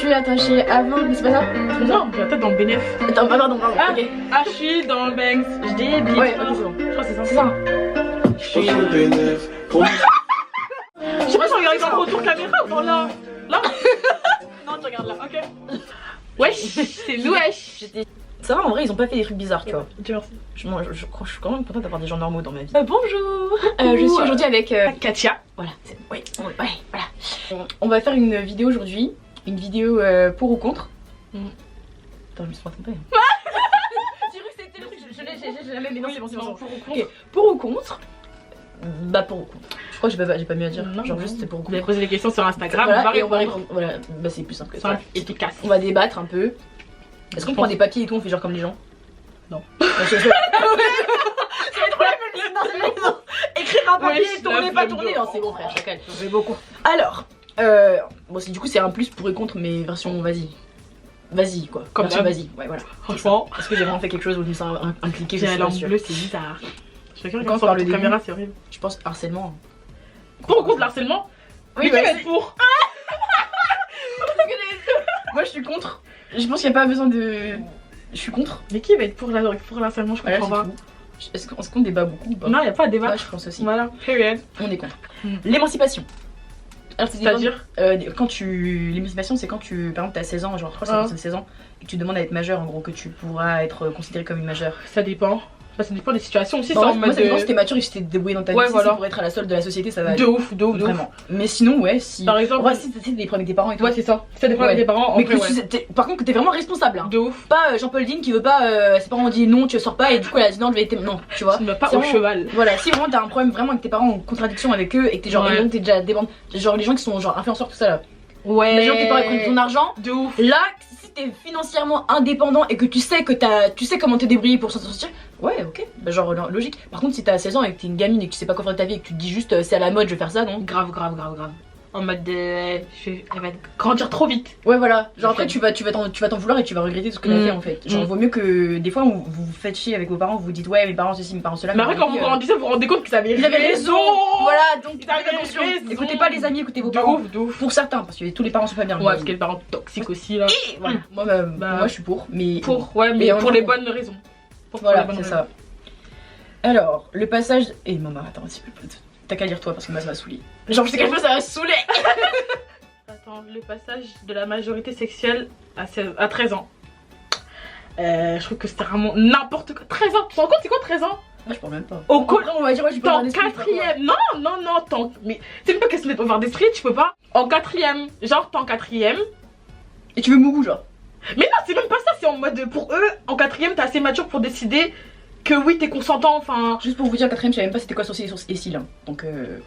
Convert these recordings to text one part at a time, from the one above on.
suis attachée avant, mais c'est pas ça? Non, j'ai la tête dans le bénéf. Attends, pardon, Ah, ok. ah, je suis dans le Banks. Je débite. Ouais, ok, c'est bon. Je crois que c'est ça. C'est ça. Je suis. Je sais pas si on regarde dans le retour caméra ou dans là. Là. Non, tu regardes là, ok. Wesh, c'est nous, wesh. Ça va, en vrai, ils ont pas fait des trucs bizarres, tu vois. Dieu merci. Je suis quand même contente d'avoir des gens normaux dans ma vie. Bonjour. Je suis aujourd'hui avec Katia. Voilà, oui, ouais, voilà. On va faire une vidéo aujourd'hui. Une vidéo pour ou contre. Attends, je me suis pas trompée. J'ai cru que c'était le truc, je l'avais, mais non, c'est bon, c'est bon. Pour ou contre. Ok, pour ou contre. Bah, pour ou contre. Je crois que j'ai pas mieux à dire. Non, genre, non. juste c'est pour ou Vous avez contre. posé des questions sur Instagram. Voilà, et on va répondre. Voilà, bah, c'est plus simple que ça. Simple, efficace. On va débattre un peu. Est-ce qu'on prend des papiers et tout, on fait genre comme les gens? Non. Non. Écrire un papier, Ouais, tourner, la pas flemme tourner. de- Non, c'est bon, frère, chacal. J'ai beaucoup. Alors, bon, du coup, c'est un plus pour et contre, mais version vas-y. Vas-y, quoi. Comme version d'hab. vas-y, ouais, voilà. Franchement, Est-ce que j'ai vraiment fait quelque chose où je me sens impliquée? Je j'ai suis la pas lampe sûre. bleue, c'est bizarre. Je regarde Quand quand par sur le la début. caméra, c'est horrible. Je pense harcèlement. Pour ou contre l'harcèlement? Oui, Mais qui bah, va être pour? moi, je suis contre. Je pense qu'il n'y a pas besoin de. Je suis contre. Mais qui va être pour l'harcèlement? Je Voilà, comprends c'est pas. tout. Est-ce qu'on débat beaucoup ou pas? Non, il n'y a pas de débat. Ouais, je pense aussi. Voilà, period. On est contre. Hmm. L'émancipation. Alors, C'est-à-dire? quand tu. L'émancipation, c'est quand tu. Par exemple, t'as 16 ans, genre, je crois que c'est quand t'as 16 ans, et que tu demandes à être majeur, en gros, que tu pourras être considéré comme une majeure. Ça dépend. Enfin, ça dépend des situations aussi. Bon, c'est en moi, mode ça dépend de- si t'es mature et si t'es débrouillé dans ta Ouais, vie. Si voilà. c'est pour être à la solde de la société, ça va. de ouf, de ouf, de ouf. Vraiment. Mais sinon, ouais, si. Par exemple, Ouais, si t'as des problèmes avec tes parents et tout. ouais, c'est ça. Ça dépend Ouais. des parents. En Mais vrai, que ouais. par contre, que t'es vraiment responsable. Hein. De ouf. Pas Jean-Paul Dean qui veut pas. Ses parents ont dit non, tu sors pas, et du coup, elle a dit non, je vais être. Non, tu vois. Tu ne vas pas C'est au vraiment- cheval. Voilà, si vraiment t'as un problème vraiment avec tes parents en contradiction avec eux et que t'es genre, Ouais. et donc t'es déjà dépendant. Genre, les gens qui sont genre influenceurs, tout ça là. Ouais. Les gens qui parlent prennent ton argent. De ouf. Là, si t'es financièrement indépendant et que tu sais que tu sais comment te débrouiller pour s'en sortir, ouais, ok, bah genre logique. Par contre, si t'as 16 ans et que t'es une gamine et que tu sais pas quoi faire de ta vie et que tu te dis juste c'est à la mode, je vais faire ça, non? Grave, grave, grave, grave. En mode de. Elle va grandir trop vite. Ouais, voilà. Genre après, Ok. tu vas t'en vouloir et tu vas regretter tout ce que t'as fait en fait. Genre, vaut mieux que des fois, vous vous faites chier avec vos parents, vous vous dites ouais, mes parents ceci, mes parents cela. Mais après, quand vous grandissez, vous vous rendez compte qu'ils avaient Ils avaient raison! Voilà, donc Ils avaient faites attention. raison. Écoutez pas les amis, écoutez vos De parents. ouf, de ouf. Pour certains, parce que tous les parents sont pas bien. Ouais, parce que les parents toxiques aussi là. Et voilà. Moi, moi, je suis pour, mais. Pour, ouais, Mais mais en pour même les temps, bonnes raisons. Pour Voilà, les bonnes c'est raisons. ça. Alors, le passage. Et maman, attends, t'as qu'à lire toi parce que moi ça m'a saoulé. Genre, je sais quelque chose, ça va saouler. Attends, le passage de la majorité sexuelle à 13 ans. Je trouve que c'était vraiment n'importe quoi. 13 ans, tu te rends compte c'est quoi 13 ans? Moi, je parle même pas. Au col. On va dire, ouais, je peux T'es pas en quatrième. Non, mais c'est même pas question d'être over the street, tu peux pas. En quatrième, genre t'es en quatrième. Et tu veux Mougou, genre. Mais non, c'est même pas ça, c'est en mode pour eux, en quatrième, t'es assez mature pour décider que oui, t'es consentant, enfin. Juste pour vous dire, quatrième, je savais même pas c'était quoi sourcil et cils. Hein. Donc,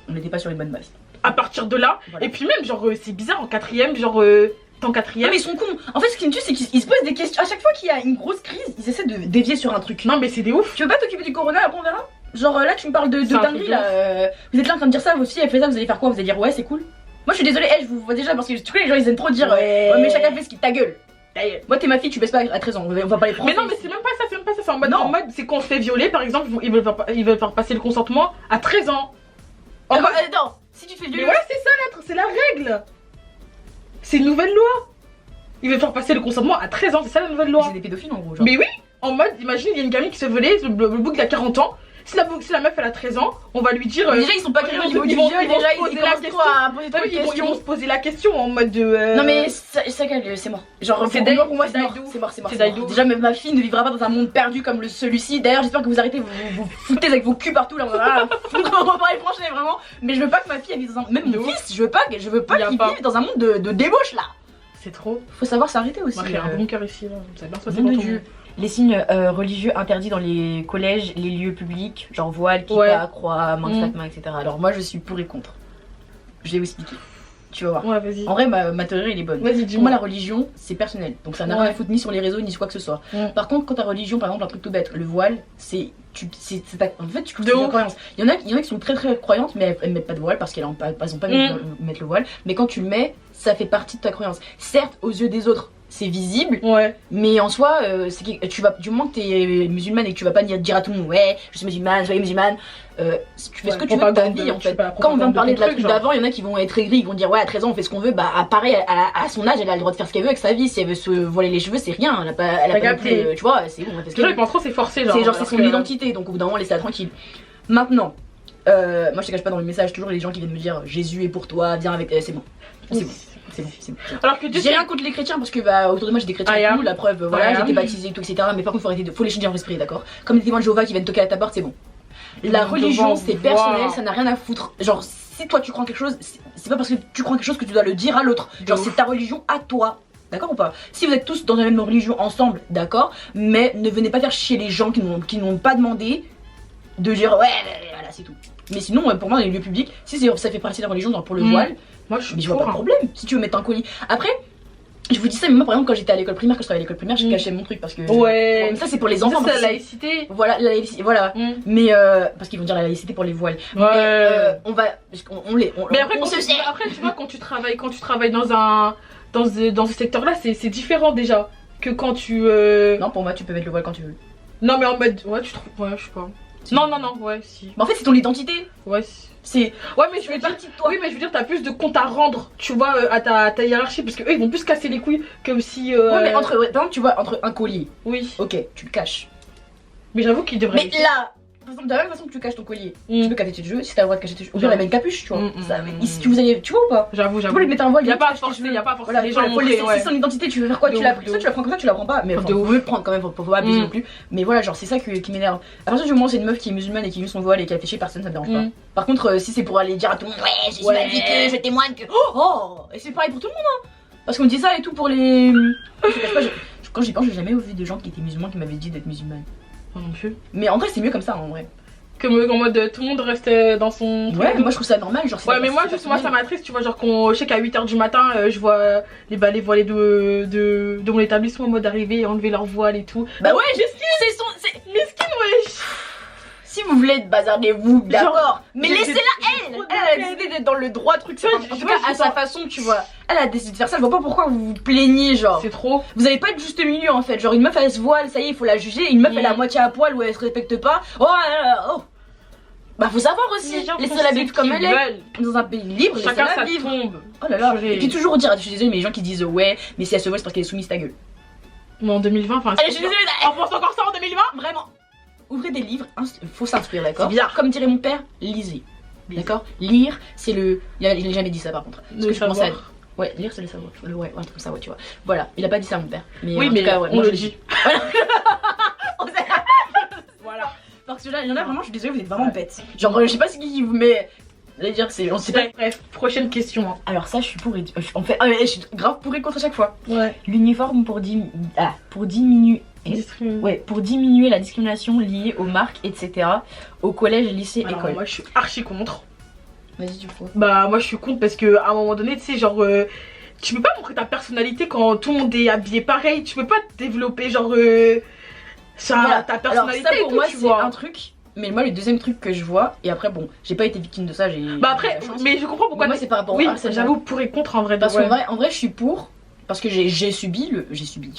on n'était pas sur une bonne base. À partir de là, Voilà. et puis même, genre, c'est bizarre en quatrième, genre, t'es en Non, quatrième. mais ils sont cons. En fait, ce qui me tue, c'est qu'ils se posent des questions. À chaque fois qu'il y a une grosse crise, ils essaient de dévier sur un truc. Non, mais c'est des ouf. Tu veux pas t'occuper du corona, après on verra? Genre là, tu me parles de C'est un dinguerie truc là. Vous êtes là en train de dire ça, vos filles, elle fait ça, vous allez faire quoi? Vous allez dire ouais, c'est cool. Moi, je suis désolée, je vous vois déjà parce que tu connais, les gens ils aiment trop dire Ouais. ouais, mais chacun fait ce qui ta gueule. Moi, t'es ma fille, tu baisses pas à 13 ans, on va pas les prendre. Mais non, mais c'est même pas ça, c'est même pas ça, c'est Non. en mode, c'est qu'on se fait violer, par exemple, ils veulent faire passer le consentement à 13 ans. En mode, non, si tu fais mais violer. voilà, c'est ça l'être, c'est la règle. C'est une nouvelle loi. Ils veulent faire passer le consentement à 13 ans, c'est ça la nouvelle loi. C'est des pédophiles en gros, genre. Mais oui, en mode, imagine, il y a une gamine qui se volait, le bouc il a 40 ans. Si la meuf elle a 13 ans, on va lui dire. Déjà, ils sont pas ils clairs vont- au niveau ils du vont- viol, ils vont déjà, se poser ils la commencent question. trop à poser trop de ils vont questions. se poser la question en mode de. Non mais ça c'est mort. Genre C'est pour Daïdou, moi, pour moi c'est c'est mort. Daïdou. C'est mort, c'est mort. C'est c'est mort. Daïdou. Déjà même ma fille ne vivra pas dans un monde perdu comme celui-ci. D'ailleurs j'espère que vous arrêtez, vous foutez avec vos culs partout là. On va parler franchement vraiment. Mais je veux pas que ma fille elle vive dans un. Même De mon ouf. fils, je veux pas Y a qu'il pas. vive dans un monde de débauche là. C'est trop. Faut savoir s'arrêter aussi. Moi j'ai un bon cœur ici là. Ça bien se passer Nom pour de tout le Dieu. monde. Les signes religieux interdits dans les collèges, les lieux publics, genre voile, kippa, Ouais. croix, main de Fatma, etc. Alors moi je suis pour et contre. Je vais vous expliquer. Tu vas voir. Ouais, vas-y. En vrai, ma théorie elle est bonne. Vas-y, Pour moi, dis-moi. la religion, c'est personnel. Donc ça n'a Ouais. rien à foutre ni sur les réseaux ni sur quoi que ce soit. Mm. Par contre, quand ta religion, par exemple, un truc tout bête, le voile, c'est. En fait, tu De cultives ta ouf. croyance. Il y en a qui sont très très croyantes, mais elles mettent pas de voile parce qu'elles ont pas envie de mettre le voile. Mais quand tu le mets, ça fait partie de ta croyance. Certes, aux yeux des autres, c'est visible. Ouais. Mais en soi, du moment que t'es musulmane et que tu vas pas dire à tout le monde, ouais, je suis musulmane, soyez musulmane, tu fais ce que tu veux de ta vie en fait. Quand on vient de parler de la truc d'avant, il y en a qui vont être aigris, ils vont dire, ouais, à 13 ans on fait ce qu'on veut, bah pareil, à son âge, elle a le droit de faire ce qu'elle veut avec sa vie. Si elle veut se voiler les cheveux, c'est rien, elle a pas non plus, tu vois, c'est bon, on fait ce qu'elle veut. Je pense trop c'est forcé, C'est genre, c'est son identité, donc au bout d'un moment, laissez-la tranquille. Maintenant, moi je te cache pas dans les messages, toujours les gens qui viennent me dire, Jésus est pour toi, viens avec, c'est bon. C'est bon. Alors que j'ai rien contre les chrétiens parce que autour de moi j'ai des chrétiens, la preuve, voilà, j'ai été baptisée, tout, etc. Mais par contre, faut les changer en esprit, d'accord? Comme les témoins de Jéhovah qui viennent toquer à ta porte, c'est bon. La religion, c'est personnel, ça n'a rien à foutre. Genre, si toi tu crois quelque chose, c'est pas parce que tu crois quelque chose que tu dois le dire à l'autre. Genre, c'est ta religion à toi. D'accord ou pas? Si vous êtes tous dans la même religion ensemble, d'accord, mais ne venez pas faire chier les gens qui n'ont pas demandé de dire ouais, voilà, c'est tout. Mais sinon, pour moi, dans les lieux publics, si ça fait partie de la religion, genre pour le voile, moi je vois pas de problème. Si tu veux mettre un collier. Après, je vous dis ça, mais moi par exemple, quand j'étais à l'école primaire, quand je travaillais à l'école primaire, j'ai caché mon truc parce que. Ouais. Ça, c'est pour les enfants. C'est la laïcité. Voilà, la laïcité, voilà. Mais parce qu'ils vont dire la laïcité pour les voiles. Ouais. Mais on va. Mais après, tu vois, quand tu travailles dans ce secteur-là, c'est différent déjà que quand tu. Non, pour moi, tu peux mettre le voile quand tu veux. Non, mais en mode. Ouais, tu trouves. Ouais, je sais pas. Non, ouais, si. Mais en fait, c'est ton identité. Ouais, c'est. Ouais, mais je veux dire. Oui, mais je veux dire, t'as plus de compte à rendre, tu vois, à ta hiérarchie, parce que eux, ils vont plus casser les couilles comme si. Ouais, mais par exemple, tu vois, entre un collier. Oui. Ok, tu le caches. Mais j'avoue qu'il devrait. Mais là, par exemple, de la même façon que tu caches ton collier, tu peux cacher tes cheveux, si t'as le droit de cacher tes cheveux. Ou bien la même capuche, tu vois. Si tu vois ou pas? J'avoue. Tu peux lui mettre un voile, y a pas à forcer, voilà, les gens. C'est son identité, tu veux faire quoi? Tu l'as pris, soit tu la prends comme ça, tu la prends pas. Mais faut le prendre quand même, faut pas abuser non plus. Mais voilà, genre, c'est ça qui m'énerve. À partir du moment où c'est une meuf qui est musulmane et qui use son voile et qui a fait chier personne, ça me dérange pas. Par contre, si c'est pour aller dire à tout le monde, ouais, je suis maviquée, je témoigne que. Oh! Et c'est pareil pour tout le monde, hein! Parce qu'on me dit ça et tout pour les. Quand j'y pense, j'ai jamais vu de gens qui étaient musulmans qui m'avaient dit d'être musulmane. Moi non plus. Mais en vrai, c'est mieux comme ça en vrai. Que en mode tout le monde reste dans son. Ouais, moi je trouve ça normal. Genre, ouais, mais moi ça m'attriste, tu vois. Genre, je sais qu'à 8h du matin, je vois les voilés de mon établissement en mode arriver, enlever leur voile et tout. Bah ouais, c'est mesquine, wesh. Si vous voulez être bazardez-vous, d'accord. Mais laissez-la elle a décidé d'être dans le droit truc. En tout cas, à sa façon, tu vois. Elle a décidé de faire ça. Je vois pas pourquoi vous vous plaignez, genre. C'est trop. Vous avez pas de juste milieu en fait. Genre, une meuf elle se voile, ça y est, il faut la juger. Une meuf elle est à moitié à poil ou elle se respecte pas. Oh. Bah, faut savoir aussi. Laissez la vivre comme elle est. Dans un pays libre, chacun laissez-la ça vivre. tombe. Oh là là. Et puis toujours dire, je suis désolée, mais les gens qui disent ouais, mais si elle se voile, c'est parce qu'elle est soumise, ta gueule. Mais en 2020, enfin. Allez, je suis désolée. On pense encore ça en 2020? Vraiment. Ouvrez des livres, faut s'instruire, d'accord? Bien. Comme dirait mon père, lisez. D'accord? Lire, c'est le. Il a jamais dit ça par contre. Parce que je pense à. Ouais, lire c'est le savoir. Ouais, un truc comme ça, ouais, tu vois. Voilà, il a pas dit ça mon père. Mais oui, en mais tout cas, ouais, on le dit. Voilà. Parce que là, il y en a vraiment, je suis désolée, vous êtes vraiment bêtes. Genre, je sais pas ce qui vous met. Allez dire, c'est. On sait pas. Bref, prochaine question. Hein. Alors, ça, je suis pour. En fait, je suis grave pour et contre à chaque fois. Ouais. L'uniforme pour diminuer. Ouais, pour diminuer la discrimination liée aux marques, etc. Au collège, lycée, école. Moi, je suis archi contre. Vas-y, tu fous. Bah, moi, je suis contre parce que à un moment donné, tu sais, genre, tu peux pas montrer ta personnalité quand tout le monde est habillé pareil. Tu peux pas développer, genre, ta personnalité. Alors, ça, pour et tout, moi, tu c'est vois. un truc. Mais moi, le deuxième truc que je vois, et après, bon, j'ai pas été victime de ça, j'ai. Bah, après, mais je comprends pourquoi. Moi, c'est par rapport oui, à ça. J'avoue, pour et contre en vrai. Parce qu'en vrai, je suis pour. Parce que j'ai subi,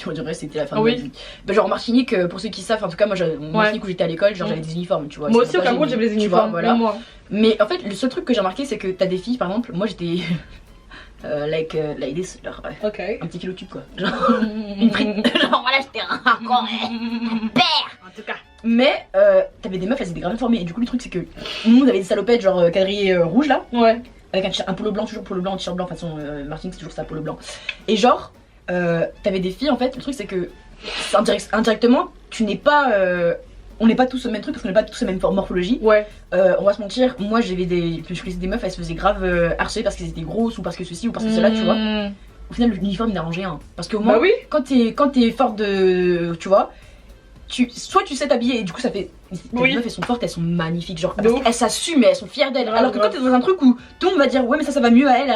on dirait c'était la fin de ma vie. Bah, genre en Martinique, pour ceux qui savent, en tout cas moi en Martinique où j'étais à l'école, genre j'avais des uniformes, tu vois. Moi aussi au Cameroun j'avais des uniformes, voilà. Mais en fait le seul truc que j'ai remarqué c'est que t'as des filles par exemple, moi j'étais like this, genre un petit kilo tube quoi. Genre une frite, genre voilà j'étais encore père. En tout cas. Mais t'avais des meufs, elles étaient grave formées et du coup le truc c'est que nous on avait des salopettes genre quadrillées rouges là. Ouais. Avec un polo blanc, toujours polo blanc, t-shirt blanc, de toute façon Martinique c'est toujours ça, polo blanc. Et genre, t'avais des filles en fait, le truc c'est que indirectement, tu n'es pas. On n'est pas tous au même truc parce qu'on n'est pas tous la même morphologie. Ouais. On va se mentir, moi je connaissais des meufs, elles se faisaient grave harceler parce qu'elles étaient grosses ou parce que ceci ou parce que cela, tu vois. Au final, l'uniforme n'a rangé un. Parce qu'au moins, bah oui. quand t'es forte de. Tu vois. Soit tu sais t'habiller et du coup ça fait. Les meufs elles sont fortes, elles sont magnifiques, genre elles s'assument et elles sont fières d'elles. Alors que quand t'es dans un truc où tout le monde va dire ouais mais ça va mieux à elle,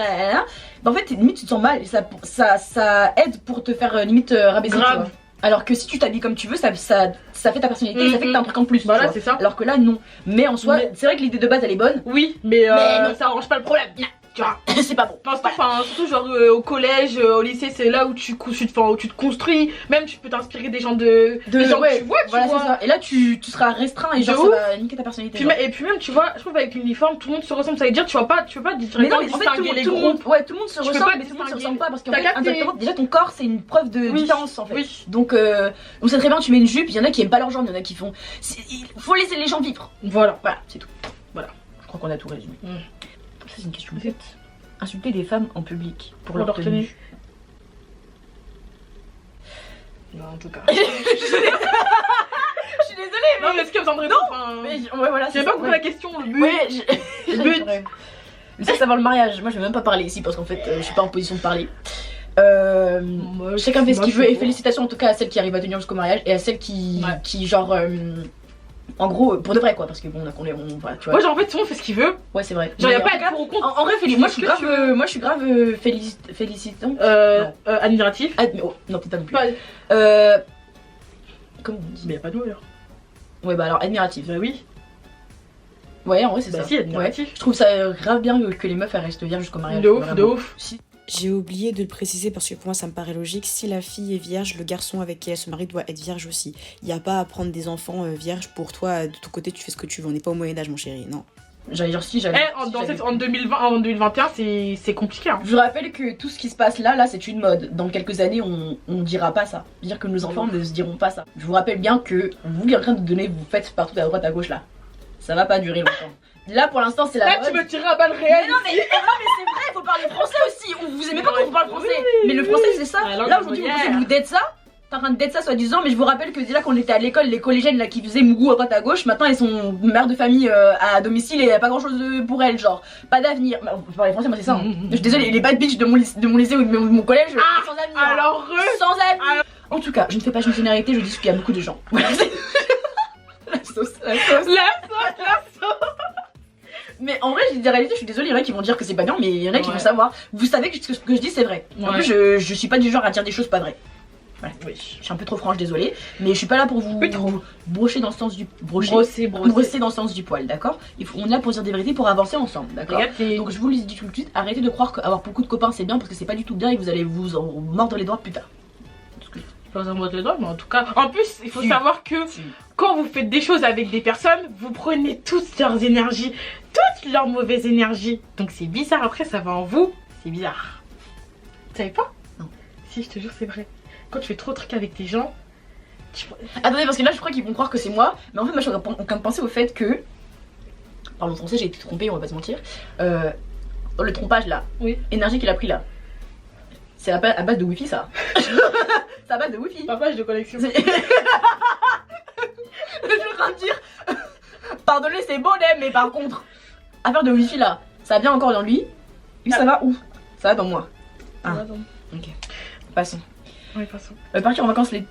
bah en fait limite tu te sens mal et ça aide pour te faire limite rabaisser. Tu vois. Alors que si tu t'habilles comme tu veux, ça fait ta personnalité et ça fait que t'as un truc en plus. Voilà, c'est ça. Alors que là non. Mais en soi, c'est vrai que l'idée de base elle est bonne. Oui, mais ça arrange pas le problème. tu vois. C'est pas bon. Enfin, surtout genre au collège, au lycée, c'est là où tu te construis. Même tu peux t'inspirer des gens des gens que tu vois, voilà, c'est ça. Et là tu seras restreint et genre ça va niquer ta personnalité. Et puis même tu vois, je trouve avec l'uniforme tout le monde se ressemble, ça veut dire tu peux pas mais non, mais en fait, tout le monde se ressemble, mais tout le monde se ressemble pas parce que déjà ton corps c'est une preuve de différence en fait. Oui. Donc on sait très bien, tu mets une jupe, il y en a qui aiment pas leur genre, il y en a qui font. Il faut laisser les gens vivre. Voilà, c'est tout. Voilà. Je crois qu'on a tout résumé. Ça c'est une question. Vite. Insulter des femmes en public pour leur tenue. Non, en tout cas. Je suis désolée. Non, mais est-ce qu'il y a besoin de répondre? Ouais, voilà. J'ai pas compris la question, le but. Ouais, le but. Mais ça va le mariage. Moi, je vais même pas parler ici parce qu'en fait, je suis pas en position de parler. Chacun fait ce qu'il veut et félicitations en tout cas à celles qui arrivent à tenir jusqu'au mariage et à celles qui genre. En gros, pour de vrai quoi, parce que bon, voilà, tu vois. Ouais, genre en fait, tout le monde fait ce qu'il veut. Ouais, c'est vrai. Genre, y'a pas à être pour ou contre. En vrai, moi je suis grave félicitant. Admiratif. Non, peut-être pas non plus. Pas... Comment on dit? Mais y'a pas de mot alors. Ouais, bah alors admiratif. Bah oui. Ouais, en vrai, c'est ça. Si, admiratif. Ouais. Je trouve ça grave bien que les meufs elles restent vierges jusqu'au mariage. De ouf. Si. J'ai oublié de le préciser parce que pour moi ça me paraît logique. Si la fille est vierge, le garçon avec qui elle se marie doit être vierge aussi. Il n'y a pas à prendre des enfants vierges pour toi. De ton côté, tu fais ce que tu veux. On n'est pas au Moyen-Âge, mon chéri. Non. J'allais dire si j'avais. En 2021, c'est compliqué. Hein. Je vous rappelle que tout ce qui se passe là, c'est une mode. Dans quelques années, on dira pas ça. Dire que nos enfants ne se diront pas ça. Je vous rappelle bien que vous qui êtes en train de donner, vous faites partout à droite à gauche là. Ça va pas durer longtemps. Là pour l'instant c'est la mode. Là tu me tirais à balles réelles. Non mais c'est vrai, faut parler français aussi. Vous aimez pas quand on parle français. Mais le français c'est ça. Là aujourd'hui vous pensez que vous d'être ça. T'es en train d'être ça soi-disant, mais je vous rappelle que déjà quand on était à l'école, les collégiennes là qui faisaient mougou à droite à gauche, maintenant elles sont mères de famille à domicile et y a pas grand chose pour elles, genre pas d'avenir. On peut parler français, moi c'est ça. Hein. Je suis désolée, les bad bitches de mon lycée ou de mon collège, sans avenir. Alors sans avenir. En tout cas, je ne fais pas une généralité, je dis ce qu'il y a beaucoup de gens. Voilà. La sauce. Mais en vrai, je dis des réalités, je suis désolée, il y en a qui vont dire que c'est pas bien, mais il y en a qui vont savoir. Vous savez que ce que je dis c'est vrai. En plus, je suis pas du genre à dire des choses pas vraies. Voilà. Oui. Je suis un peu trop franche, désolée, mais je suis pas là pour vous brocher dans le sens du brosser dans le sens du poil, d'accord. On est là pour dire des vérités, pour avancer ensemble, d'accord. Donc je vous le dis tout de suite, arrêtez de croire qu'avoir beaucoup de copains c'est bien parce que c'est pas du tout bien et que vous allez vous en mordre les doigts plus tard. Pas en mordre les doigts, mais en tout cas, en plus il faut savoir que quand vous faites des choses avec des personnes, vous prenez toutes leurs énergies, toutes leurs mauvaises énergies. Donc c'est bizarre, après ça va en vous, c'est bizarre. Tu savais pas? Non. Si, je te jure, c'est vrai. Quand tu fais trop de trucs avec des gens, Attendez, parce que là je crois qu'ils vont croire que c'est moi, mais en fait moi je suis en train de penser au fait que, parlons français, j'ai été trompée, on va pas se mentir, dans le trompage là, énergie qu'il a pris là, c'est à base de wifi ça. C'est à base de wifi. Papa, de connexion. Je suis en train de dire, pardonnez c'est bon mais par contre, affaire de wifi là, ça vient encore dans lui, ça va où? Ça va dans moi. Ok, passons. Oui, passons. Partir en vacances les...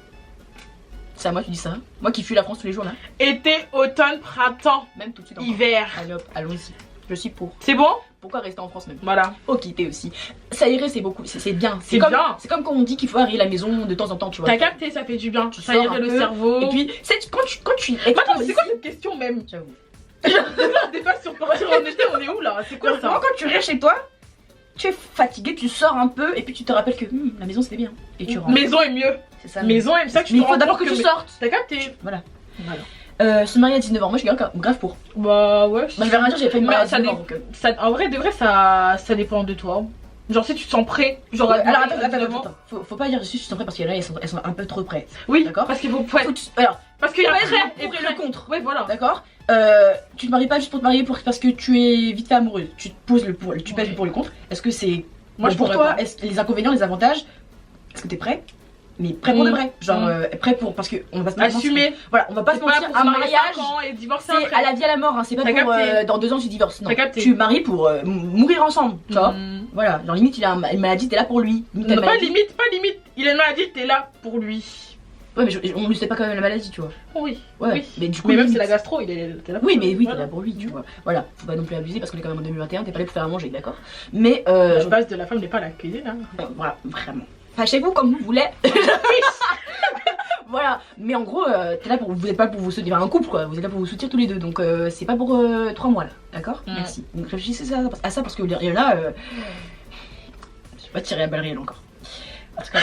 C'est à moi tu dis ça. Moi qui fuis la France tous les jours là. Été, automne, printemps, même tout de suite hiver. Allez hop, allons-y. Je suis pour. C'est bon? Pourquoi rester en France même? Voilà. Faut quitter aussi. Ça irait c'est beaucoup, c'est bien. C'est bien. C'est comme quand on dit qu'il faut arriver la maison de temps en temps, tu vois. T'as capté, ça fait du bien. Tu ça irait le cerveau. Et puis, quand tu... Attends, c'est quoi cette question même? J'avoue. Des fois sur partir en été, on est où là? C'est quoi ça? Quand tu restes chez toi, tu es fatigué, tu sors un peu et puis tu te rappelles que la maison c'était bien. Et tu rentres. Maison est mieux. C'est ça. Maison est ça que tu mais il faut d'abord que tu sortes. T'as capté? Voilà. Se marier à 19 ans, moi je suis grave pour. Bah ouais. Moi je vais rien dire, j'ai fait une mariage à 19 ans. En vrai, de vrai, ça dépend de toi. Genre si tu te sens prêt, genre alors attends. Faut pas dire je suis prêt parce qu'il y en a elles sont un peu trop prêtes. Oui, d'accord. Parce qu'il faut alors parce qu'il y a prêt et le contre. Oui, voilà. D'accord. Tu te maries pas juste pour te marier parce que tu es vite fait amoureuse. Tu te poses le pour, tu pèses le pour le contre. Est-ce que c'est moi pour toi? Est-ce que les inconvénients, les avantages? Est-ce que t'es prêt? Mais prêt pour de vrai, genre prêt pour, parce que on va se mentir, assumer. Voilà, on va pas se mentir, un mariage et divorcer c'est à la vie à la mort, hein. C'est pas pour dans 2 ans tu divorces, non. Tu maries pour mourir ensemble, tu vois. Voilà, genre limite il a une maladie, t'es là pour lui. Pas limite, il a une maladie, t'es là pour lui. Ouais mais on ne sait pas quand même la maladie, tu vois. Oui. Ouais. Mais du coup même c'est la gastro, t'es là. Oui mais oui, t'es là pour lui, tu vois. Voilà, faut pas non plus abuser parce qu'on est quand même en 2021, t'es pas là pour faire à manger, d'accord. Mais la base de la femme n'est pas la cuisine, hein. Voilà, vraiment. Fâchez-vous comme vous voulez. Voilà, mais en gros, t'es là pour, vous êtes pas pour vous soutenir un couple quoi, vous êtes là pour vous soutenir tous les deux, donc c'est pas pour 3 mois là, d'accord? Merci. Donc réfléchissez à ça parce que là, je vais pas tirer à balles réelles encore. Parce que,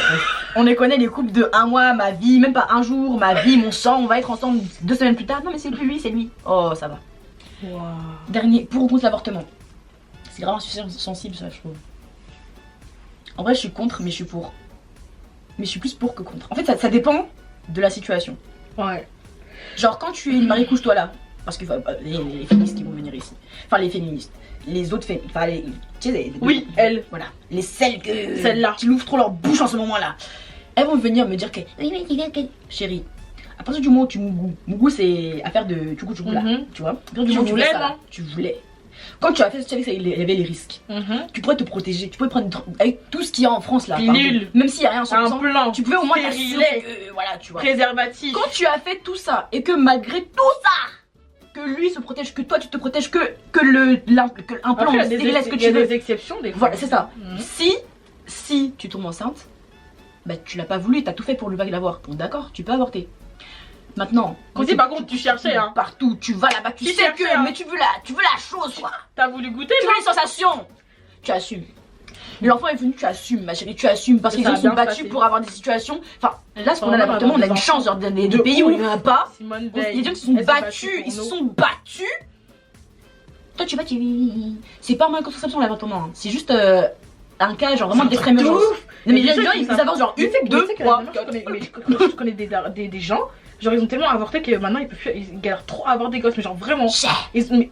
on les connaît les couples de 1 mois, ma vie, même pas un jour, ma vie, mon sang, on va être ensemble 2 semaines plus tard. Non mais c'est plus lui, c'est lui. Oh ça va. Wow. Dernier, pour ou contre l'avortement. C'est grave un sujet sensible ça je trouve. En vrai je suis contre mais je suis pour. Mais je suis plus pour que contre. En fait ça dépend de la situation. Ouais. Genre quand tu es une mariée, couche-toi là. Parce que les féministes qui vont venir ici. Enfin les féministes. Les autres féministes. Enfin les. Tu sais, Oui, elles. Voilà. Les celles-là. Celles-là. Qui ouvrent trop leur bouche en ce moment-là. Elles vont venir me dire que. Chérie. À partir du moment où tu mougou c'est affaire de tu là. Tu vois. Tu voulais, non? Tu voulais. Quand tu as fait, tu savais qu'il y avait les risques. Tu pourrais te protéger, tu pourrais prendre avec tout ce qu'il y a en France là. Pilule. Même s'il n'y a rien sur un plan. tu pouvais au moins stérilet, voilà, tu vois. Préservatif. Quand tu as fait tout ça et que malgré tout ça, que lui se protège, que toi tu te protèges, que un plan stérilet, ce que tu veux. Des exceptions, des fois. Voilà, c'est ça. Si tu tombes enceinte, bah tu l'as pas voulu, t'as tout fait pour lui pas l'avoir. Bon d'accord, tu peux avorter. Maintenant, quand par contre tu cherchais hein. Partout, tu vas là-bas, tu sais que, mais tu veux la chose quoi. T'as voulu goûter, tu veux les sensations. Tu assumes. L'enfant est venu, tu assumes, ma chérie, tu assumes parce qu'ils se sont battus pour avoir des situations. Enfin, là, ce qu'on a l'avortement, on a une chance, genre des pays où il n'y en a pas. Les gens qui se sont battus, ils se sont battus. Toi, tu vas, c'est pas en moyen de contraception l'avortement, hein. C'est juste un cas, genre vraiment d'extrême urgence. Non, mais les gens, ils avancent genre 1, 2, 3, 4. Je connais des gens. Genre ils ont tellement avorté que maintenant ils peuvent plus, ils galèrent trop à avoir des gosses, mais genre vraiment. Mais...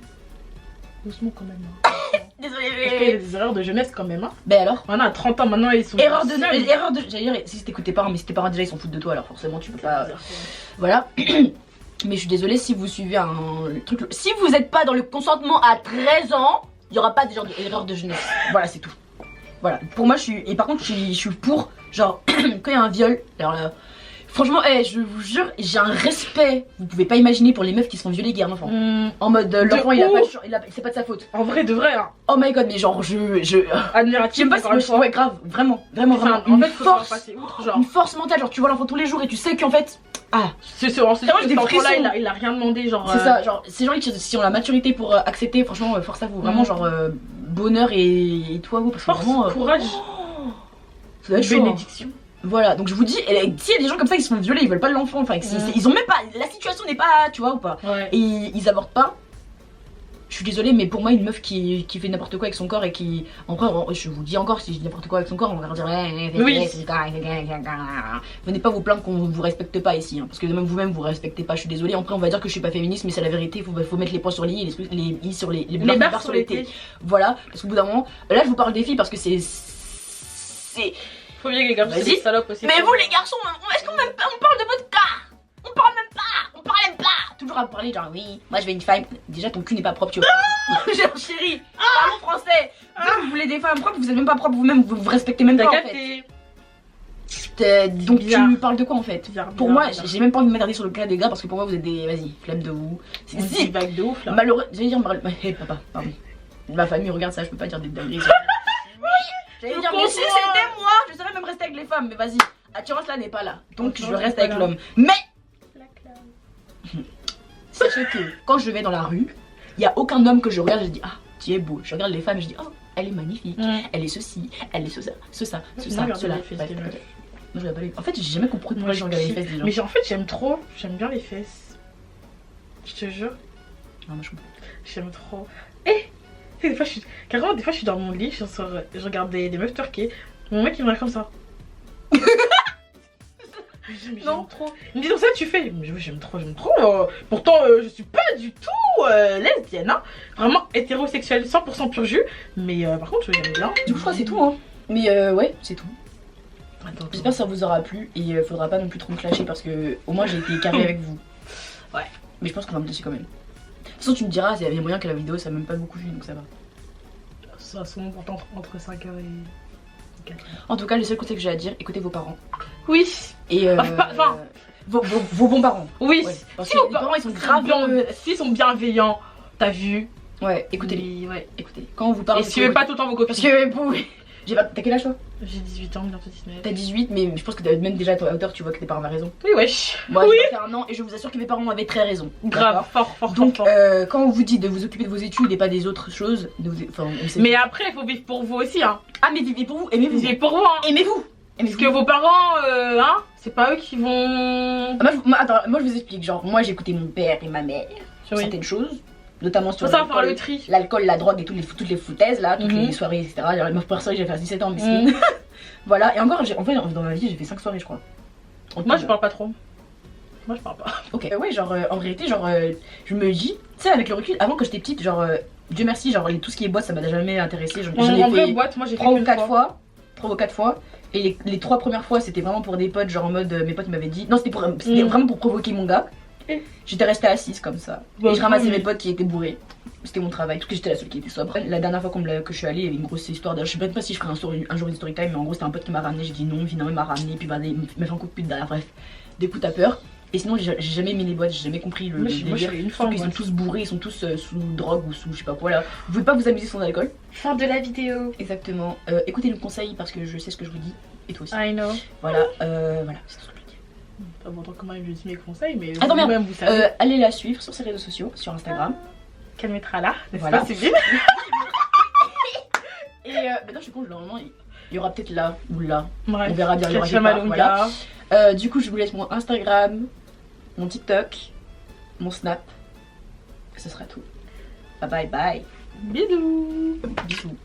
Doucement quand même. Hein. Désolée. Parce qu'il y a des erreurs de jeunesse quand même. Hein. Ben alors. Maintenant à 30 ans maintenant ils sont. Erreur de. J'allais dire si t'écoutes tes parents, mais si tes parents déjà ils s'en foutent de toi alors forcément tu peux pas. Voilà. Mais je suis désolée si vous suivez un truc. Si vous n'êtes pas dans le consentement à 13 ans, il y aura pas de genre d'erreur de jeunesse. Voilà c'est tout. Voilà. Pour moi je suis. Et par contre je suis pour genre quand il y a un viol. Alors là. Franchement, je vous jure, j'ai un respect. Vous pouvez pas imaginer pour les meufs qui se font violer qui gardent l'enfant. En mode, l'enfant c'est pas de sa faute. En vrai, de vrai. Hein. Oh my god, mais genre, admiratif. J'aime pas si ouais, grave, vraiment. En fait, une force mentale. Genre, tu vois l'enfant tous les jours et tu sais qu'en fait. Ah, c'est ce enfant-là, il a rien demandé. Genre. C'est ça, genre, ces gens qui ont la maturité pour accepter, franchement, force à vous. Vraiment, genre, bonheur et toi, vous. Parce que vraiment. Courage. Ça doit être chaud. Bénédiction. Voilà, donc je vous dis, s'il y a des gens comme ça qui se font violer, ils veulent pas l'enfant, enfin, ils ont même pas, la situation n'est pas, tu vois ou pas, et ils avortent pas. Je suis désolée, mais pour moi, une meuf qui fait n'importe quoi avec son corps et qui, en vrai, je vous dis encore, si je dis n'importe quoi avec son corps, on va leur dire, oui. Venez pas vous plaindre qu'on vous respecte pas ici, hein, parce que même vous-même vous respectez pas. Je suis désolée. Après, on va dire que je suis pas féministe, mais c'est la vérité. Faut mettre les points sur les i, les i sur les barres sur les t. Voilà, parce qu'au bout d'un moment, là, je vous parle des filles parce que c'est faut bien que les garçons, c'est des salopes aussi. Mais vous les garçons, est-ce qu'on parle de votre cas? On parle même pas. Toujours à parler genre oui, moi je veux une femme. Déjà ton cul n'est pas propre, tu vois. Genre chérie, parlons français. Vous voulez des femmes propres, vous êtes même pas propre vous-même, vous vous respectez même pas en fait. Donc tu parles de quoi en fait? Pour moi, j'ai même pas envie de m'attarder sur le cas des gars parce que pour moi vous êtes des, vas-y, flemme de vous. C'est si vague de ouf là. Malheureux, j'allais dire papa, pardon. Ma famille regarde ça, je peux pas dire des dingueries. J'allais dire, mais si c'était moi, je saurais même rester avec les femmes, mais vas-y, attirance là n'est pas là, donc je reste avec l'homme. Mais sachez que quand je vais dans la rue, il y a aucun homme que je regarde, je dis ah, tu es beau. Je regarde les femmes, je dis oh, elle est magnifique, elle est ceci, elle est cela. Non, je regarde pas les... En fait, j'ai jamais compris pourquoi je regarde les fesses des gens. Mais en fait, j'aime bien les fesses. Je te jure. Non, moi je comprends. J'aime trop. Des fois, je suis dans mon lit, je regarde des meufs turquées. Mon mec il me regarde comme ça. J'aime trop. Il me dit donc ça tu fais. J'aime trop. Pourtant je suis pas du tout lesbienne, hein. Vraiment hétérosexuelle, 100% pur jus. Mais par contre j'aime bien. Du coup je crois que c'est tout hein. Mais ouais c'est tout. J'espère que ça vous aura plu et faudra pas non plus trop me clasher parce que au moins j'ai été carré avec vous. Ouais. Mais je pense qu'on va me dessus quand même. De toute façon tu me diras, il y a moyen que la vidéo ça a même pas beaucoup vu donc ça va. Ça sont pourtant entre 5h et 4h. En tout cas le seul conseil que j'ai à dire, écoutez vos parents. Oui. Et vos bons parents. Oui. Ouais. Parce que les parents ils sont grave s'ils sont bienveillants, t'as vu. Ouais, écoutez-les. Ouais, écoutez. Quand on vous parle. Et suivez pas tout le temps vos copines. Parce que vous. T'as quel âge toi? J'ai 18 ans, bientôt 19. T'as 18, mais je pense que même déjà à ta hauteur, tu vois que tes parents avaient raison. Oui, wesh. Moi, oui. j'ai 21 ans et je vous assure que mes parents avaient très raison. Grave, fort. Donc, fort. quand on vous dit de vous occuper de vos études et pas des autres choses, on sait. Mais après, il faut vivre pour vous aussi, hein. Ah, mais vivez pour vous, aimez-vous. Vivez pour vous, hein. Aimez-vous. Parce que vos parents, hein, c'est pas eux qui vont. Attends, moi je vous explique. Genre, moi j'ai écouté mon père et ma mère sur certaines choses, notamment sur ça va faire le tri. l'alcool, la drogue et toutes les foutaises là, toutes les soirées, etc. Genre, ma première soirée, j'ai fait 17 ans, mais voilà, et encore, en fait, dans ma vie, j'ai fait 5 soirées, je crois. Moi, je parle pas trop. Moi, je parle pas. Ok, ouais, genre, en réalité, genre, je me dis, tu sais, avec le recul, avant quand j'étais petite, genre, Dieu merci, genre, tout ce qui est boîte, ça m'a jamais intéressé. En vrai, boîte, moi j'ai fait 3 ou 4 fois. 3 ou 4 fois. Et les 3 premières fois, c'était vraiment pour des potes, genre en mode, mes potes m'avaient dit. Non, c'était vraiment pour provoquer mon gars. J'étais restée assise comme ça. Et je ramassais mes potes qui étaient bourrés. C'était mon travail, parce que j'étais la seule qui était sobre. La dernière fois que je suis allée, il y avait une grosse histoire. Je sais même pas si je ferai un jour une story time, mais en gros, c'était un pote qui m'a ramené. J'ai dit non, finalement, il m'a ramené. Puis il m'a fait un coup de pute derrière. Bref, des coups à peur. Et sinon, j'ai jamais aimé les boîtes, j'ai jamais compris le délire. Une fois, ils sont tous bourrés, ils sont tous sous drogue ou sous je sais pas quoi là. Vous pouvez pas vous amuser sans alcool. Fin de la vidéo. Exactement. Écoutez le conseil parce que je sais ce que je vous dis. Et toi aussi. I know. Voilà, voilà, c'est tout ce que je dis. Pas longtemps comment je dis mes conseils, mais attends, même vous savez. Allez la suivre sur ses réseaux sociaux, sur Instagram. Qu'elle mettra là, n'est-ce Voilà. pas, c'est bien. Et maintenant je suis con, normalement il y aura peut-être là ou là. Bref, On verra bien, il y aura Malonga. Voilà. Du coup je vous laisse mon Instagram, mon TikTok, mon Snap. Et ce sera tout. Bye bye bye. Bisous. Bisous.